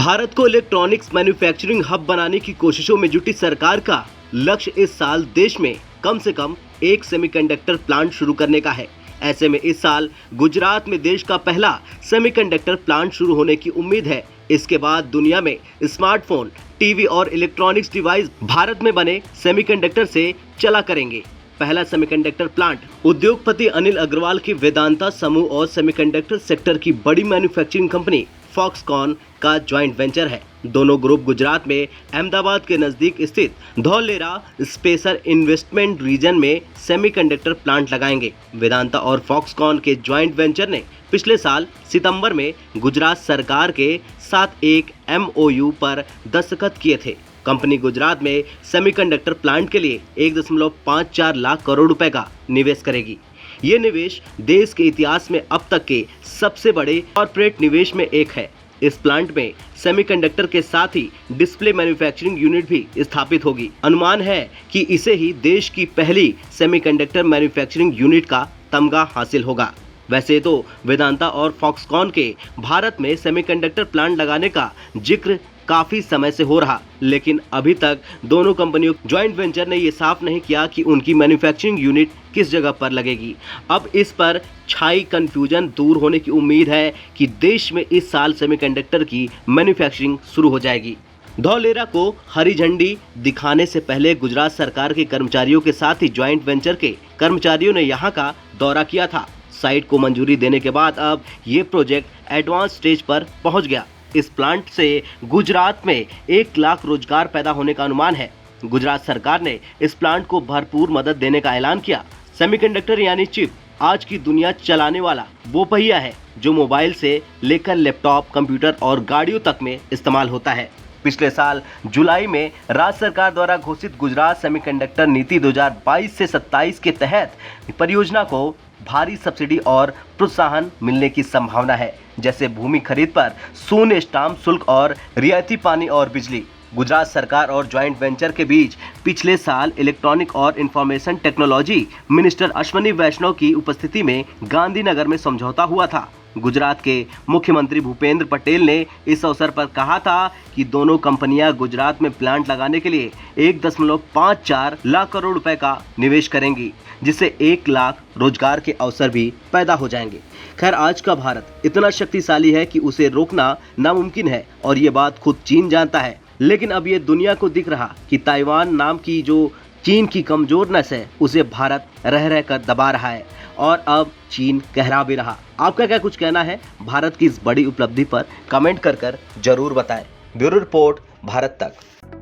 भारत को electronics manufacturing hub बनाने की कोशिशों में जुटी सरकार का लक्ष्य इस साल देश में कम से कम एक सेमीकंडक्टर प्लांट शुरू करने का है। ऐसे में इस साल गुजरात में देश का पहला सेमीकंडक्टर प्लांट शुरू होने की उम्मीद है। इसके बाद दुनिया में स्मार्टफोन, टीवी और इलेक्ट्रॉनिक्स डिवाइस भारत में बने सेमीकंडक्टर से चला करेंगे। पहला सेमीकंडक्टर प्लांट उद्योगपति अनिल अग्रवाल की वेदांता समूह और सेमीकंडक्टर सेक्टर की बड़ी मैन्युफैक्चरिंग कंपनी फॉक्सकॉन का ज्वाइंट वेंचर है। दोनों ग्रुप गुजरात में अहमदाबाद के नजदीक स्थित धौलेरा स्पेसर इन्वेस्टमेंट रीजन में सेमीकंडक्टर प्लांट लगाएंगे। वेदांता और फॉक्सकॉन के ज्वाइंट वेंचर ने पिछले साल सितंबर में गुजरात सरकार के साथ एक MOU पर दस्तखत किए थे। कंपनी गुजरात में सेमीकंडक्टर प्लांट के लिए 1.54 लाख करोड़ रुपए का निवेश करेगी। ये निवेश देश के इतिहास में अब तक के सबसे बड़े कॉर्पोरेट निवेश में एक है। इस प्लांट में सेमीकंडक्टर के साथ ही डिस्प्ले मैन्युफैक्चरिंग यूनिट भी स्थापित होगी। अनुमान है कि इसे ही देश की पहली सेमीकंडक्टर मैन्युफैक्चरिंग यूनिट का तमगा हासिल होगा। वैसे तो वेदांता और फॉक्सकॉन के भारत में सेमीकंडक्टर प्लांट लगाने का जिक्र काफी समय से हो रहा, लेकिन अभी तक दोनों कंपनियों ज्वाइंट वेंचर ने ये साफ नहीं किया कि उनकी मैन्युफैक्चरिंग यूनिट किस जगह पर लगेगी। अब इस पर छाई कंफ्यूजन दूर होने की उम्मीद है कि देश में इस साल सेमीकंडक्टर की मैन्युफैक्चरिंग शुरू हो जाएगी। धौलेरा को हरी झंडी दिखाने से पहले गुजरात सरकार के कर्मचारियों के साथ ही ज्वाइंट वेंचर के कर्मचारियों ने यहाँ का दौरा किया था। साइट को मंजूरी देने के बाद अब ये प्रोजेक्ट एडवांस स्टेज पर पहुंच गया। इस प्लांट से गुजरात में 1 लाख रोजगार पैदा होने का अनुमान है। गुजरात सरकार ने इस प्लांट को भरपूर मदद देने का ऐलान किया। सेमीकंडक्टर यानी चिप आज की दुनिया चलाने वाला वो पहिया है जो मोबाइल से लेकर लैपटॉप, कंप्यूटर और गाड़ियों तक में इस्तेमाल होता है। पिछले साल जुलाई में राज्य सरकार द्वारा घोषित गुजरात सेमीकंडक्टर नीति 2022 से 27 के तहत परियोजना को भारी सब्सिडी और प्रोत्साहन मिलने की संभावना है, जैसे भूमि खरीद पर शून्य स्टाम्प शुल्क और रियायती पानी और बिजली। गुजरात सरकार और ज्वाइंट वेंचर के बीच पिछले साल इलेक्ट्रॉनिक और इंफॉर्मेशन टेक्नोलॉजी मिनिस्टर अश्विनी वैष्णव की उपस्थिति में गांधीनगर में समझौता हुआ था। गुजरात के मुख्यमंत्री भूपेंद्र पटेल ने इस अवसर पर कहा था कि दोनों कंपनियां गुजरात में प्लांट लगाने के लिए 1.54 लाख करोड़ रुपए का निवेश करेंगी, जिससे 1 लाख रोजगार के अवसर भी पैदा हो जाएंगे। खैर, आज का भारत इतना शक्तिशाली है कि उसे रोकना नामुमकिन है और ये बात खुद चीन जानता है। लेकिन अब ये दुनिया को दिख रहा कि ताइवान नाम की जो चीन की कमजोर नस है उसे भारत रह रह कर दबा रहा है और अब चीन कहरा भी रहा। आपका क्या कुछ कहना है भारत की इस बड़ी उपलब्धि पर? कमेंट कर जरूर बताएं। ब्यूरो रिपोर्ट, भारत तक।